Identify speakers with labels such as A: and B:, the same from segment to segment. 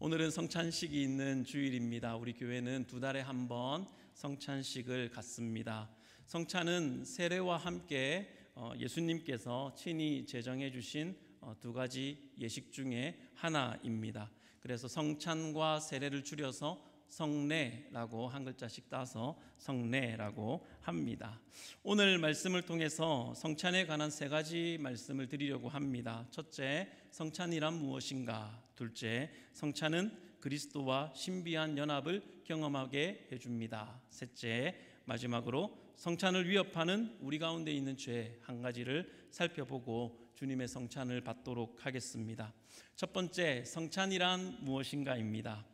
A: 오늘은 성찬식이 있는 주일입니다. 우리 교회는 2달에 한 번 성찬식을 갖습니다. 성찬은 세례와 함께 예수님께서 친히 제정해 주신 2가지 예식 중에 하나입니다. 그래서 성찬과 세례를 줄여서 성례라고 한 글자씩 따서 성례라고 합니다. 오늘 말씀을 통해서 성찬에 관한 3가지 말씀을 드리려고 합니다. 첫째, 성찬이란 무엇인가? 둘째, 성찬은 그리스도와 신비한 연합을 경험하게 해줍니다. 셋째, 마지막으로 성찬을 위협하는 우리 가운데 있는 죄 한 가지를 살펴보고 주님의 성찬을 받도록 하겠습니다. 첫 번째, 성찬이란 무엇인가입니다.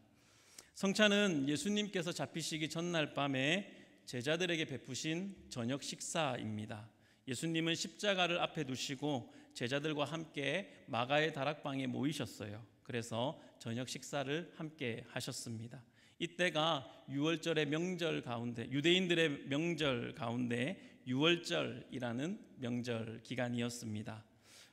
A: 성찬은 예수님께서 잡히시기 전날 밤에 제자들에게 베푸신 저녁 식사입니다. 예수님은 십자가를 앞에 두시고 제자들과 함께 마가의 다락방에 모이셨어요. 그래서 저녁 식사를 함께 하셨습니다. 이때가 유월절의 명절 가운데, 유대인들의 명절 가운데 유월절이라는 명절 기간이었습니다.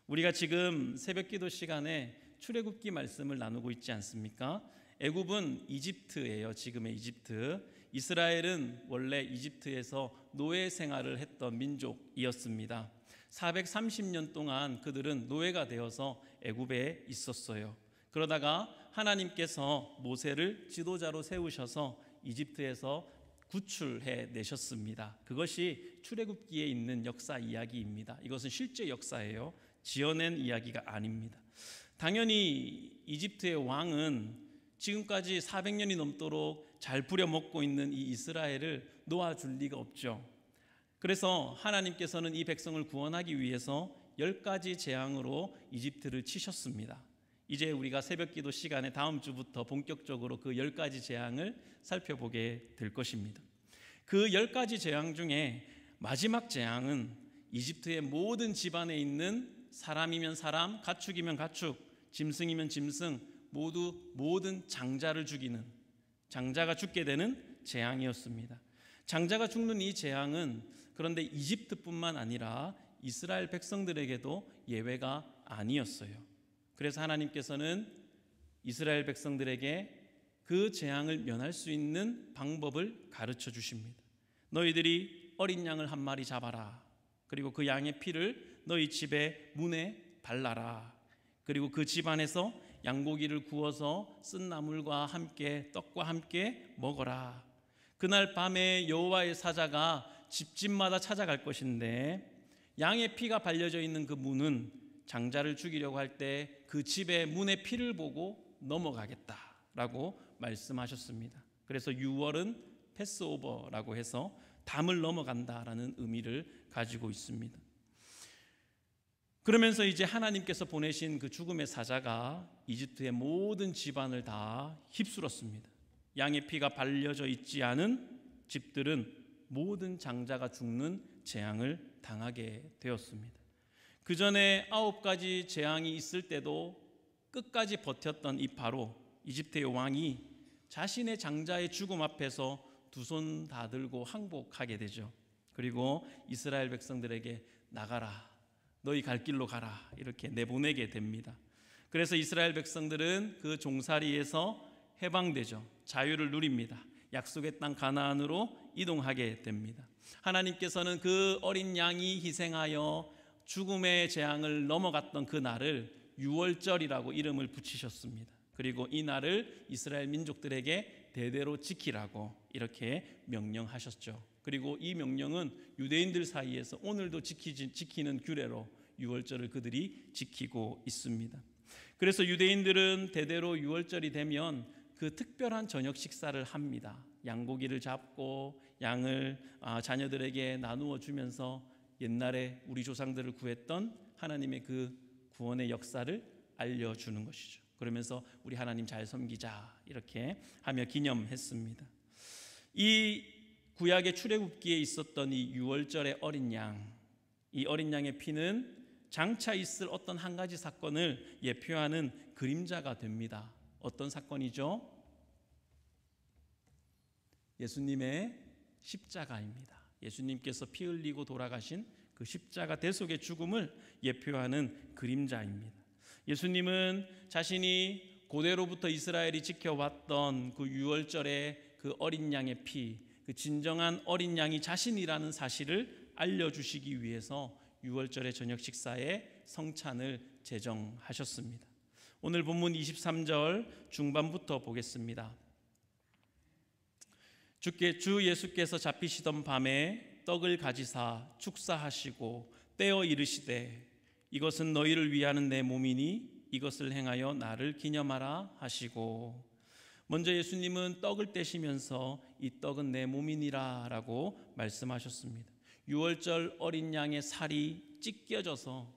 A: 우리가 지금 새벽기도 시간에 출애굽기 말씀을 나누고 있지 않습니까? 애굽은 이집트예요. 지금의 이집트. 이스라엘은 원래 이집트에서 노예 생활을 했던 민족이었습니다. 430년 동안 그들은 노예가 되어서 애굽에 있었어요. 그러다가 하나님께서 모세를 지도자로 세우셔서 이집트에서 구출해 내셨습니다. 그것이 출애굽기에 있는 역사 이야기입니다. 이것은 실제 역사예요. 지어낸 이야기가 아닙니다. 당연히 이집트의 왕은 지금까지 400년이 넘도록 잘 부려먹고 있는 이 이스라엘을 놓아줄 리가 없죠. 그래서 하나님께서는 이 백성을 구원하기 위해서 10가지 재앙으로 이집트를 치셨습니다. 이제 우리가 새벽기도 시간에 다음 주부터 본격적으로 그 10가지 재앙을 살펴보게 될 것입니다. 그 10가지 재앙 중에 마지막 재앙은 이집트의 모든 집안에 있는 사람이면 사람, 가축이면 가축, 짐승이면 짐승, 모든 장자를 죽이는, 장자가 죽게 되는 재앙이었습니다. 장자가 죽는 이 재앙은 그런데 이집트뿐만 아니라 이스라엘 백성들에게도 예외가 아니었어요. 그래서 하나님께서는 이스라엘 백성들에게 그 재앙을 면할 수 있는 방법을 가르쳐 주십니다. 너희들이 어린 양을 한 마리 잡아라. 그리고 그 양의 피를 너희 집의 문에 발라라. 그리고 그 집안에서 양고기를 구워서 쓴 나물과 함께 떡과 함께 먹어라. 그날 밤에 여호와의 사자가 집집마다 찾아갈 것인데 양의 피가 발려져 있는 그 문은 장자를 죽이려고 할 때 그 집의 문의 피를 보고 넘어가겠다라고 말씀하셨습니다. 그래서 유월은 패스오버라고 해서 담을 넘어간다라는 의미를 가지고 있습니다. 그러면서 이제 하나님께서 보내신 그 죽음의 사자가 이집트의 모든 집안을 다 휩쓸었습니다. 양의 피가 발려져 있지 않은 집들은 모든 장자가 죽는 재앙을 당하게 되었습니다. 그 전에 9가지 재앙이 있을 때도 끝까지 버텼던 이 바로 이집트의 왕이 자신의 장자의 죽음 앞에서 두 손 다 들고 항복하게 되죠. 그리고 이스라엘 백성들에게 나가라, 너희 갈 길로 가라 이렇게 내보내게 됩니다. 그래서 이스라엘 백성들은 그 종살이에서 해방되죠. 자유를 누립니다. 약속의 땅 가나안으로 이동하게 됩니다. 하나님께서는 그 어린 양이 희생하여 죽음의 재앙을 넘어갔던 그 날을 유월절이라고 이름을 붙이셨습니다. 그리고 이 날을 이스라엘 민족들에게 대대로 지키라고 이렇게 명령하셨죠. 그리고 이 명령은 유대인들 사이에서 오늘도 지키는 규례로 유월절을 그들이 지키고 있습니다. 그래서 유대인들은 대대로 유월절이 되면 그 특별한 저녁 식사를 합니다. 양고기를 잡고 양을 자녀들에게 나누어 주면서 옛날에 우리 조상들을 구했던 하나님의 그 구원의 역사를 알려주는 것이죠. 그러면서 우리 하나님 잘 섬기자 이렇게 하며 기념했습니다. 이 구약의 출애굽기에 있었던 이 유월절의 어린 양, 이 어린 양의 피는 장차 있을 어떤 한 가지 사건을 예표하는 그림자가 됩니다. 어떤 사건이죠? 예수님의 십자가입니다. 예수님께서 피 흘리고 돌아가신 그 십자가 대속의 죽음을 예표하는 그림자입니다. 예수님은 자신이 고대로부터 이스라엘이 지켜왔던 그 유월절의 그 어린 양의 피, 그 진정한 어린 양이 자신이라는 사실을 알려주시기 위해서 유월절의 저녁 식사에 성찬을 제정하셨습니다. 오늘 본문 23절 중반부터 보겠습니다. 주 예수께서 잡히시던 밤에 떡을 가지사 축사하시고 떼어 이르시되 이것은 너희를 위하는 내 몸이니 이것을 행하여 나를 기념하라 하시고, 먼저 예수님은 떡을 떼시면서 이 떡은 내 몸이니라 라고 말씀하셨습니다. 유월절 어린 양의 살이 찢겨져서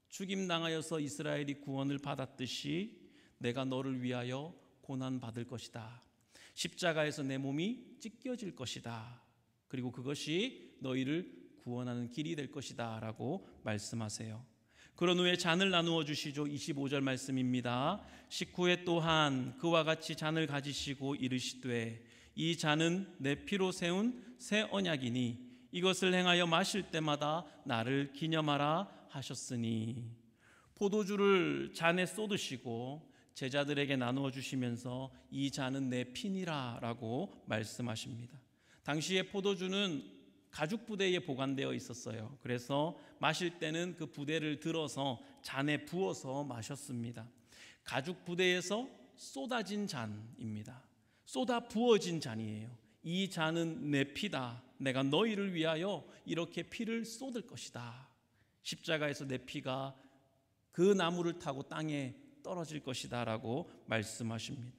A: 죽임당하여서 이스라엘이 구원을 받았듯이 내가 너를 위하여 고난받을 것이다. 십자가에서 내 몸이 찢겨질 것이다. 그리고 그것이 너희를 구원하는 길이 될 것이다 라고 말씀하세요. 그런 후에 잔을 나누어 주시죠. 25절 말씀입니다. 식후에 또한 그와 같이 잔을 가지시고 이르시되 이 잔은 내 피로 세운 새 언약이니 이것을 행하여 마실 때마다 나를 기념하라 하셨으니, 포도주를 잔에 쏟으시고 제자들에게 나누어 주시면서 이 잔은 내 피니라 라고 말씀하십니다. 당시에 포도주는 가죽 부대에 보관되어 있었어요. 그래서 마실 때는 그 부대를 들어서 잔에 부어서 마셨습니다. 가죽 부대에서 쏟아진 잔입니다. 쏟아 부어진 잔이에요. 이 잔은 내 피다. 내가 너희를 위하여 이렇게 피를 쏟을 것이다. 십자가에서 내 피가 그 나무를 타고 땅에 떨어질 것이다 라고 말씀하십니다.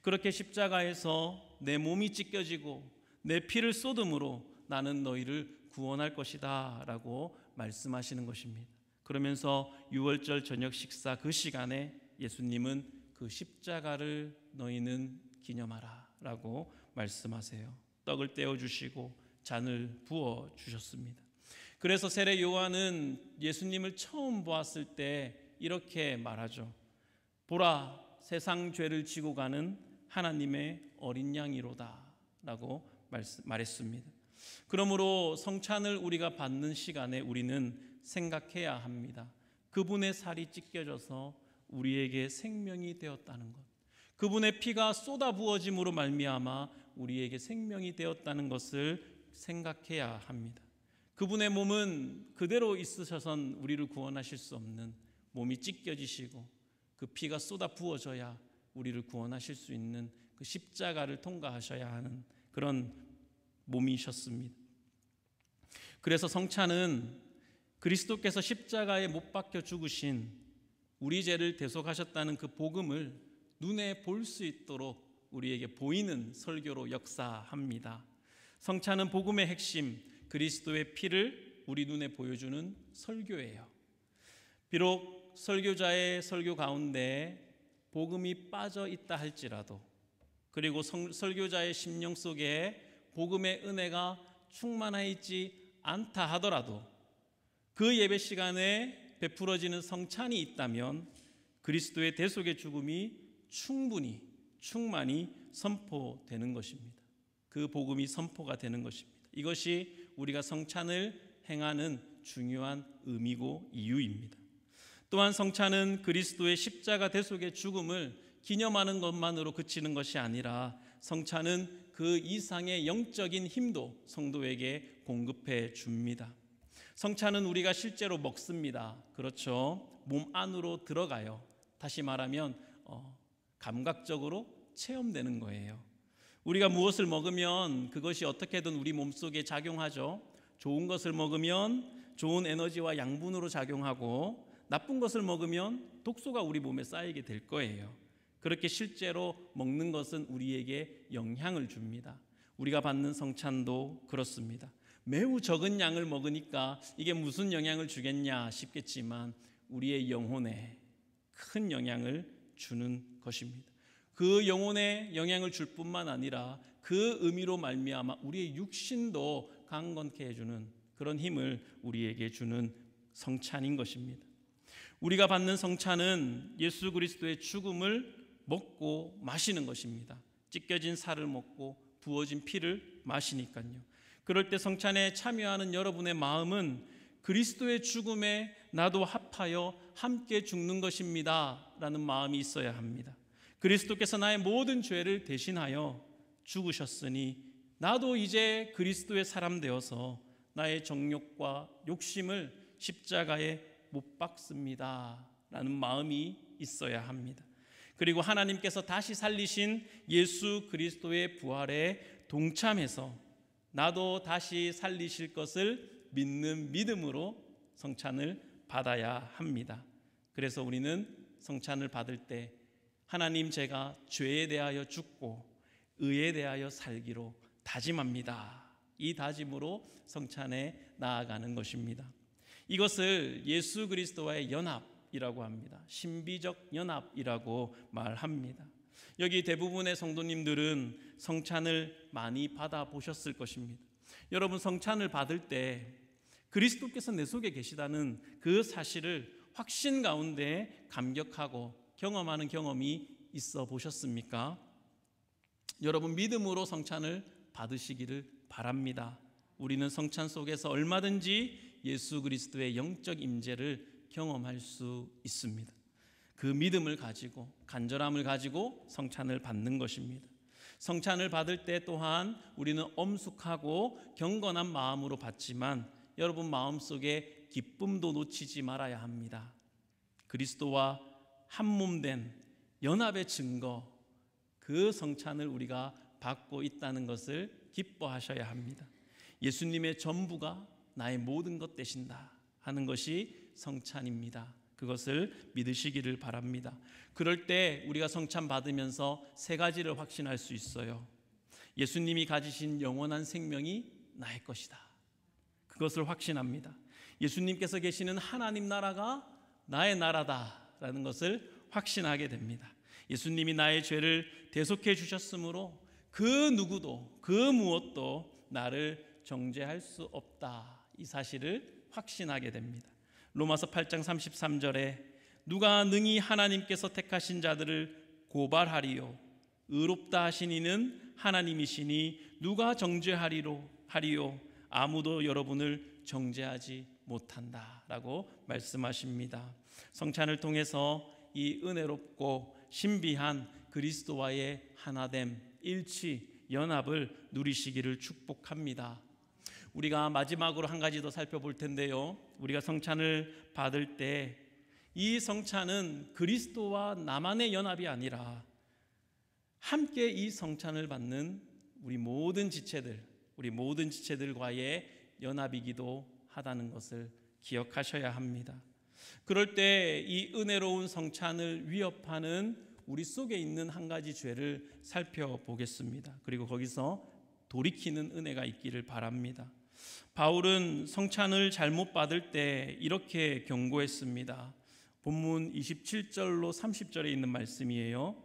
A: 그렇게 십자가에서 내 몸이 찢겨지고 내 피를 쏟음으로 나는 너희를 구원할 것이다 라고 말씀하시는 것입니다. 그러면서 유월절 저녁 식사 그 시간에 예수님은 그 십자가를 너희는 기념하라 라고 말씀하세요. 떡을 떼어주시고 잔을 부어주셨습니다. 그래서 세례 요한은 예수님을 처음 보았을 때 이렇게 말하죠. 보라, 세상 죄를 지고 가는 하나님의 어린 양이로다 라고 말했습니다. 그러므로 성찬을 우리가 받는 시간에 우리는 생각해야 합니다. 그분의 살이 찢겨져서 우리에게 생명이 되었다는 것, 그분의 피가 쏟아 부어짐으로 말미암아 우리에게 생명이 되었다는 것을 생각해야 합니다. 그분의 몸은 그대로 있으셔선 우리를 구원하실 수 없는, 몸이 찢겨지시고 그 피가 쏟아 부어져야 우리를 구원하실 수 있는 그 십자가를 통과하셔야 하는 그런 몸이셨습니다. 그래서 성찬은 그리스도께서 십자가에 못 박혀 죽으신 우리 죄를 대속하셨다는 그 복음을 눈에 볼 수 있도록 우리에게 보이는 설교로 역사합니다. 성찬은 복음의 핵심, 그리스도의 피를 우리 눈에 보여주는 설교예요. 비록 설교자의 설교 가운데 복음이 빠져 있다 할지라도, 그리고 설교자의 심령 속에 복음의 은혜가 충만하 있지 않다 하더라도 그 예배 시간에 베풀어지는 성찬이 있다면 그리스도의 대속의 죽음이 충만히 선포되는 것입니다. 그 복음이 선포가 되는 것입니다. 이것이 우리가 성찬을 행하는 중요한 의미고 이유입니다. 또한 성찬은 그리스도의 십자가 대속의 죽음을 기념하는 것만으로 그치는 것이 아니라 성찬은 그 이상의 영적인 힘도 성도에게 공급해 줍니다. 성찬은 우리가 실제로 먹습니다. 그렇죠. 몸 안으로 들어가요. 다시 말하면 감각적으로 체험되는 거예요. 우리가 무엇을 먹으면 그것이 어떻게든 우리 몸속에 작용하죠. 좋은 것을 먹으면 좋은 에너지와 양분으로 작용하고, 나쁜 것을 먹으면 독소가 우리 몸에 쌓이게 될 거예요. 그렇게 실제로 먹는 것은 우리에게 영향을 줍니다. 우리가 받는 성찬도 그렇습니다. 매우 적은 양을 먹으니까 이게 무슨 영향을 주겠냐 싶겠지만 우리의 영혼에 큰 영향을 주는 것입니다. 그 영혼에 영향을 줄 뿐만 아니라 그 의미로 말미암아 우리의 육신도 강건케 해주는 그런 힘을 우리에게 주는 성찬인 것입니다. 우리가 받는 성찬은 예수 그리스도의 죽음을 먹고 마시는 것입니다. 찢겨진 살을 먹고 부어진 피를 마시니까요. 그럴 때 성찬에 참여하는 여러분의 마음은 그리스도의 죽음에 나도 합하여 함께 죽는 것입니다 라는 마음이 있어야 합니다. 그리스도께서 나의 모든 죄를 대신하여 죽으셨으니 나도 이제 그리스도의 사람 되어서 나의 정욕과 욕심을 십자가에 못 박습니다 라는 마음이 있어야 합니다. 그리고 하나님께서 다시 살리신 예수 그리스도의 부활에 동참해서 나도 다시 살리실 것을 믿는 믿음으로 성찬을 받아야 합니다. 그래서 우리는 성찬을 받을 때 하나님, 제가 죄에 대하여 죽고 의에 대하여 살기로 다짐합니다. 이 다짐으로 성찬에 나아가는 것입니다. 이것을 예수 그리스도와의 연합이라고 합니다. 신비적 연합이라고 말합니다. 여기 대부분의 성도님들은 성찬을 많이 받아보셨을 것입니다. 여러분, 성찬을 받을 때 그리스도께서 내 속에 계시다는 그 사실을 확신 가운데 감격하고 경험하는 경험이 있어 보셨습니까? 여러분, 믿음으로 성찬을 받으시기를 바랍니다. 우리는 성찬 속에서 얼마든지 예수 그리스도의 영적 임재를 경험할 수 있습니다. 그 믿음을 가지고, 간절함을 가지고 성찬을 받는 것입니다. 성찬을 받을 때 또한 우리는 엄숙하고 경건한 마음으로 받지만 여러분, 마음속에 기쁨도 놓치지 말아야 합니다. 그리스도와 한 몸 된 연합의 증거, 그 성찬을 우리가 받고 있다는 것을 기뻐하셔야 합니다. 예수님의 전부가 나의 모든 것 되신다 하는 것이 성찬입니다. 그것을 믿으시기를 바랍니다. 그럴 때 우리가 성찬 받으면서 세 가지를 확신할 수 있어요. 예수님이 가지신 영원한 생명이 나의 것이다. 그것을 확신합니다. 예수님께서 계시는 하나님 나라가 나의 나라다라는 것을 확신하게 됩니다. 예수님이 나의 죄를 대속해 주셨으므로 그 누구도 그 무엇도 나를 정죄할 수 없다, 이 사실을 확신하게 됩니다. 로마서 8장 33절에 누가 능히 하나님께서 택하신 자들을 고발하리요, 의롭다 하신 이는 하나님이시니 누가 정죄하리요, 아무도 여러분을 정죄하지 못한다라고 말씀하십니다. 성찬을 통해서 이 은혜롭고 신비한 그리스도와의 하나됨, 일치, 연합을 누리시기를 축복합니다. 우리가 마지막으로 한 가지 더 살펴볼 텐데요, 우리가 성찬을 받을 때 이 성찬은 그리스도와 나만의 연합이 아니라 함께 이 성찬을 받는 우리 모든 지체들과의 연합이기도 하다는 것을 기억하셔야 합니다. 그럴 때 이 은혜로운 성찬을 위협하는 우리 속에 있는 한 가지 죄를 살펴보겠습니다. 그리고 거기서 돌이키는 은혜가 있기를 바랍니다. 바울은 성찬을 잘못 받을 때 이렇게 경고했습니다. 본문 27절로 30절에 있는 말씀이에요.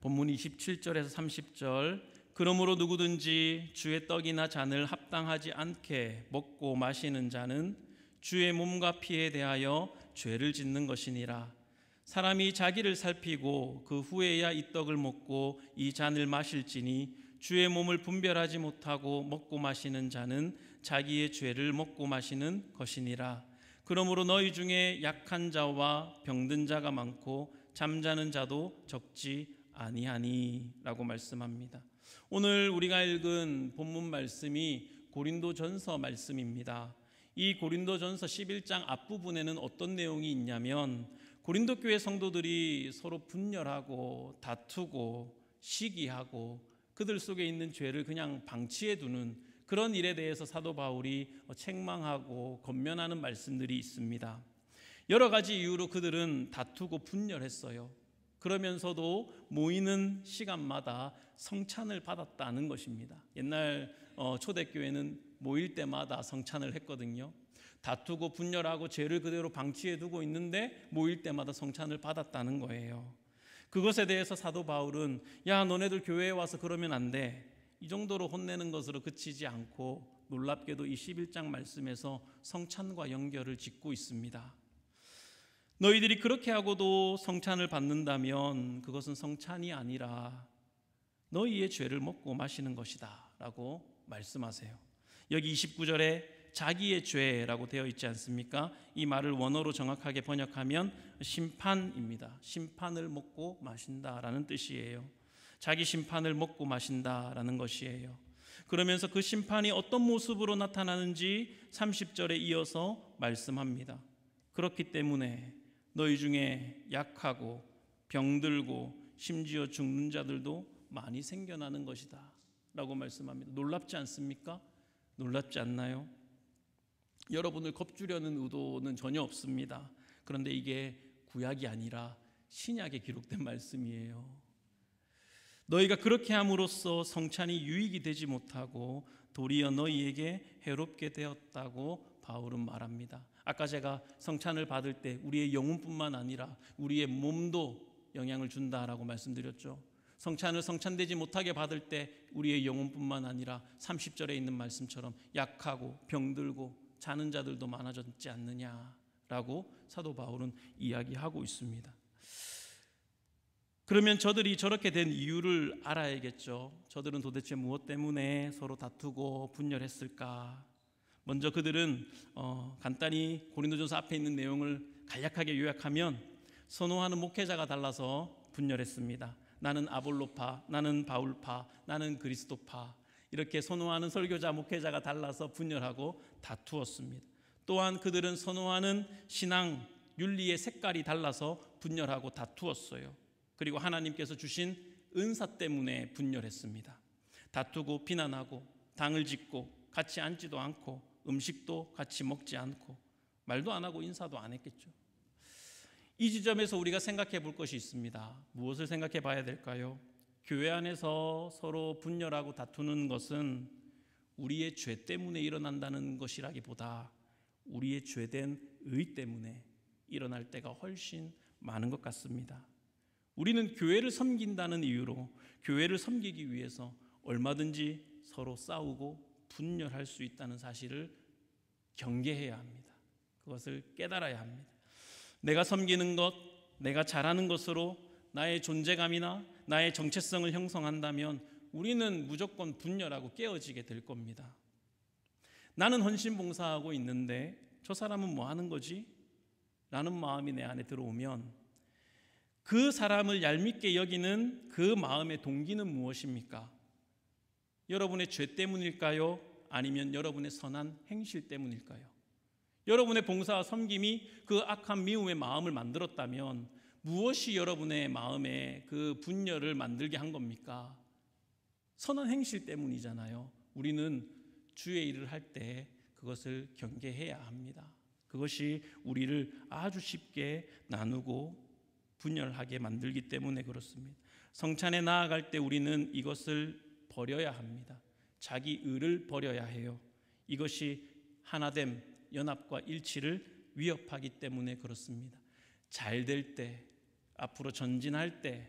A: 본문 27절에서 30절. 그러므로 누구든지 주의 떡이나 잔을 합당하지 않게 먹고 마시는 자는 주의 몸과 피에 대하여 죄를 짓는 것이니라. 사람이 자기를 살피고 그 후에야 이 떡을 먹고 이 잔을 마실지니 주의 몸을 분별하지 못하고 먹고 마시는 자는 자기의 죄를 먹고 마시는 것이니라. 그러므로 너희 중에 약한 자와 병든 자가 많고 잠자는 자도 적지 아니하니 라고 말씀합니다. 오늘 우리가 읽은 본문 말씀이 고린도전서 말씀입니다. 이 고린도전서 11장 앞부분에는 어떤 내용이 있냐면 고린도 교회 성도들이 서로 분열하고 다투고 시기하고 그들 속에 있는 죄를 그냥 방치해 두는 그런 일에 대해서 사도 바울이 책망하고 권면하는 말씀들이 있습니다. 여러 가지 이유로 그들은 다투고 분열했어요. 그러면서도 모이는 시간마다 성찬을 받았다는 것입니다. 옛날 초대교회는 모일 때마다 성찬을 했거든요. 다투고 분열하고 죄를 그대로 방치해 두고 있는데 모일 때마다 성찬을 받았다는 거예요. 그것에 대해서 사도 바울은 야, 너네들 교회에 와서 그러면 안 돼, 이 정도로 혼내는 것으로 그치지 않고 놀랍게도 이 11장 말씀에서 성찬과 연결을 짓고 있습니다. 너희들이 그렇게 하고도 성찬을 받는다면 그것은 성찬이 아니라 너희의 죄를 먹고 마시는 것이다 라고 말씀하세요. 여기 29절에 자기의 죄라고 되어 있지 않습니까? 이 말을 원어로 정확하게 번역하면 심판입니다. 심판을 먹고 마신다라는 뜻이에요. 자기 심판을 먹고 마신다라는 것이에요. 그러면서 그 심판이 어떤 모습으로 나타나는지 30절에 이어서 말씀합니다. 그렇기 때문에 너희 중에 약하고 병들고 심지어 죽는 자들도 많이 생겨나는 것이다 라고 말씀합니다. 놀랍지 않습니까? 놀랍지 않나요? 여러분을 겁주려는 의도는 전혀 없습니다. 그런데 이게 구약이 아니라 신약에 기록된 말씀이에요. 너희가 그렇게 함으로써 성찬이 유익이 되지 못하고 도리어 너희에게 해롭게 되었다고 바울은 말합니다. 아까 제가 성찬을 받을 때 우리의 영혼뿐만 아니라 우리의 몸도 영향을 준다라고 말씀드렸죠. 성찬을 성찬되지 못하게 받을 때 우리의 영혼뿐만 아니라 30절에 있는 말씀처럼 약하고 병들고 자는 자들도 많아졌지 않느냐라고 사도 바울은 이야기하고 있습니다. 그러면 저들이 저렇게 된 이유를 알아야겠죠. 저들은 도대체 무엇 때문에 서로 다투고 분열했을까? 먼저 그들은 간단히 고린도전서 앞에 있는 내용을 간략하게 요약하면 선호하는 목회자가 달라서 분열했습니다. 나는 아볼로파, 나는 바울파, 나는 그리스도파, 이렇게 선호하는 설교자, 목회자가 달라서 분열하고 다투었습니다. 또한 그들은 선호하는 신앙, 윤리의 색깔이 달라서 분열하고 다투었어요. 그리고 하나님께서 주신 은사 때문에 분열했습니다. 다투고 비난하고 당을 짓고 같이 앉지도 않고 음식도 같이 먹지 않고 말도 안 하고 인사도 안 했겠죠. 이 지점에서 우리가 생각해 볼 것이 있습니다. 무엇을 생각해 봐야 될까요? 교회 안에서 서로 분열하고 다투는 것은 우리의 죄 때문에 일어난다는 것이라기보다 우리의 죄된 의 때문에 일어날 때가 훨씬 많은 것 같습니다. 우리는 교회를 섬긴다는 이유로 교회를 섬기기 위해서 얼마든지 서로 싸우고 분열할 수 있다는 사실을 경계해야 합니다. 그것을 깨달아야 합니다. 내가 섬기는 것, 내가 잘하는 것으로 나의 존재감이나 나의 정체성을 형성한다면 우리는 무조건 분열하고 깨어지게 될 겁니다. 나는 헌신봉사하고 있는데 저 사람은 뭐 하는 거지? 라는 마음이 내 안에 들어오면 그 사람을 얄밉게 여기는 그 마음의 동기는 무엇입니까? 여러분의 죄 때문일까요? 아니면 여러분의 선한 행실 때문일까요? 여러분의 봉사와 섬김이 그 악한 미움의 마음을 만들었다면 무엇이 여러분의 마음에 그 분열을 만들게 한 겁니까? 선한 행실 때문이잖아요. 우리는 주의 일을 할 때 그것을 경계해야 합니다. 그것이 우리를 아주 쉽게 나누고 분열하게 만들기 때문에 그렇습니다. 성찬에 나아갈 때 우리는 이것을 버려야 합니다. 자기 의를 버려야 해요. 이것이 하나됨, 연합과 일치를 위협하기 때문에 그렇습니다. 잘 될 때, 앞으로 전진할 때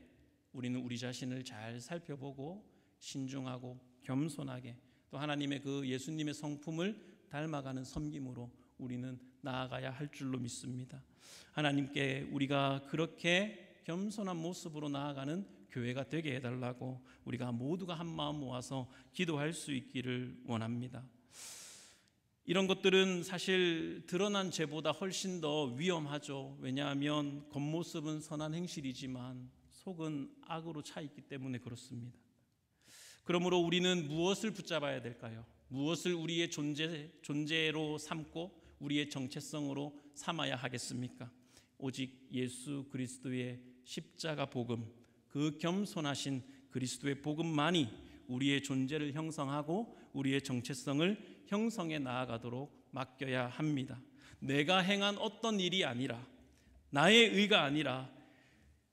A: 우리는 우리 자신을 잘 살펴보고 신중하고 겸손하게 또 하나님의 그 예수님의 성품을 닮아가는 섬김으로 우리는 나아가야 할 줄로 믿습니다. 하나님께 우리가 그렇게 겸손한 모습으로 나아가는 교회가 되게 해달라고 우리가 모두가 한 마음 모아서 기도할 수 있기를 원합니다. 이런 것들은 사실 드러난 죄보다 훨씬 더 위험하죠. 왜냐하면 겉모습은 선한 행실이지만 속은 악으로 차 있기 때문에 그렇습니다. 그러므로 우리는 무엇을 붙잡아야 될까요? 무엇을 우리의 존재로 삼고 우리의 정체성으로 삼아야 하겠습니까? 오직 예수 그리스도의 십자가 복음, 그 겸손하신 그리스도의 복음만이 우리의 존재를 형성하고 우리의 정체성을 형성해 나아가도록 맡겨야 합니다. 내가 행한 어떤 일이 아니라 나의 의가 아니라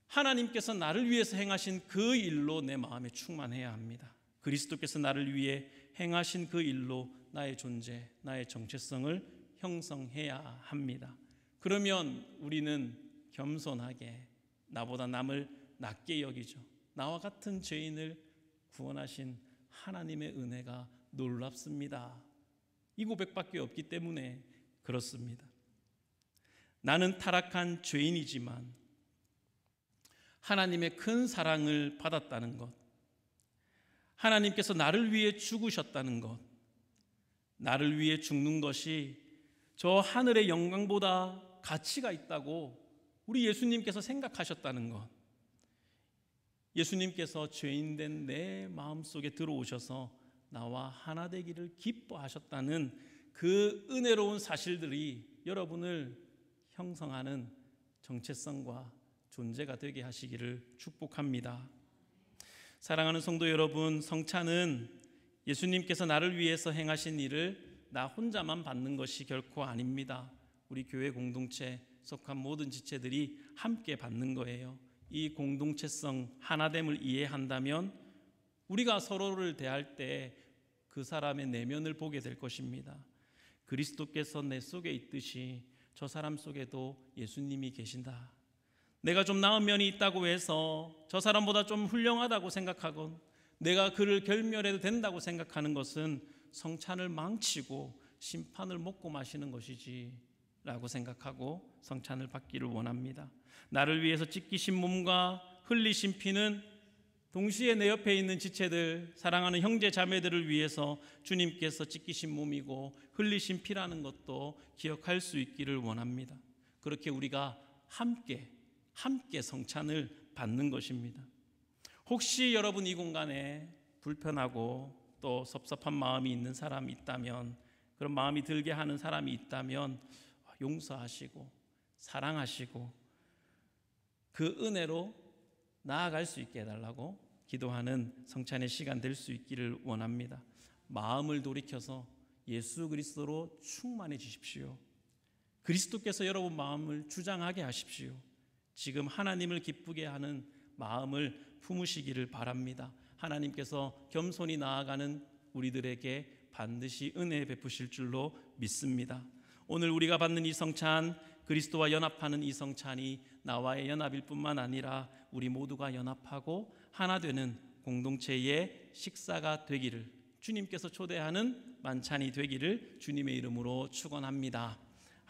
A: 하나님께서 나를 위해서 행하신 그 일로 내 마음에 충만해야 합니다. 그리스도께서 나를 위해 행하신 그 일로 나의 존재, 나의 정체성을 형성해야 합니다. 그러면 우리는 겸손하게 나보다 남을 낮게 여기죠. 나와 같은 죄인을 구원하신 하나님의 은혜가 놀랍습니다. 이 고백밖에 없기 때문에 그렇습니다. 나는 타락한 죄인이지만 하나님의 큰 사랑을 받았다는 것, 하나님께서 나를 위해 죽으셨다는 것, 나를 위해 죽는 것이 저 하늘의 영광보다 가치가 있다고 우리 예수님께서 생각하셨다는 것, 예수님께서 죄인된 내 마음속에 들어오셔서 나와 하나 되기를 기뻐하셨다는 그 은혜로운 사실들이 여러분을 형성하는 정체성과 존재가 되게 하시기를 축복합니다. 사랑하는 성도 여러분, 성찬은 예수님께서 나를 위해서 행하신 일을 나 혼자만 받는 것이 결코 아닙니다. 우리 교회 공동체에 속한 모든 지체들이 함께 받는 거예요. 이 공동체성, 하나됨을 이해한다면 우리가 서로를 대할 때 그 사람의 내면을 보게 될 것입니다. 그리스도께서 내 속에 있듯이 저 사람 속에도 예수님이 계신다. 내가 좀 나은 면이 있다고 해서 저 사람보다 좀 훌륭하다고 생각하건 내가 그를 결멸해도 된다고 생각하는 것은 성찬을 망치고 심판을 먹고 마시는 것이지 라고 생각하고 성찬을 받기를 원합니다. 나를 위해서 찢기신 몸과 흘리신 피는 동시에 내 옆에 있는 지체들, 사랑하는 형제 자매들을 위해서 주님께서 찢기신 몸이고 흘리신 피라는 것도 기억할 수 있기를 원합니다. 그렇게 우리가 함께 성찬을 받는 것입니다. 혹시 여러분 이 공간에 불편하고 또 섭섭한 마음이 있는 사람이 있다면, 그런 마음이 들게 하는 사람이 있다면 용서하시고 사랑하시고 그 은혜로 나아갈 수 있게 해달라고 기도하는 성찬의 시간 될 수 있기를 원합니다. 마음을 돌이켜서 예수 그리스도로 충만해지십시오. 그리스도께서 여러분 마음을 주장하게 하십시오. 지금 하나님을 기쁘게 하는 마음을 품으시기를 바랍니다. 하나님께서 겸손히 나아가는 우리들에게 반드시 은혜 베푸실 줄로 믿습니다. 오늘 우리가 받는 이 성찬, 그리스도와 연합하는 이 성찬이 나와의 연합일 뿐만 아니라 우리 모두가 연합하고 하나 되는 공동체의 식사가 되기를, 주님께서 초대하는 만찬이 되기를 주님의 이름으로 축원합니다.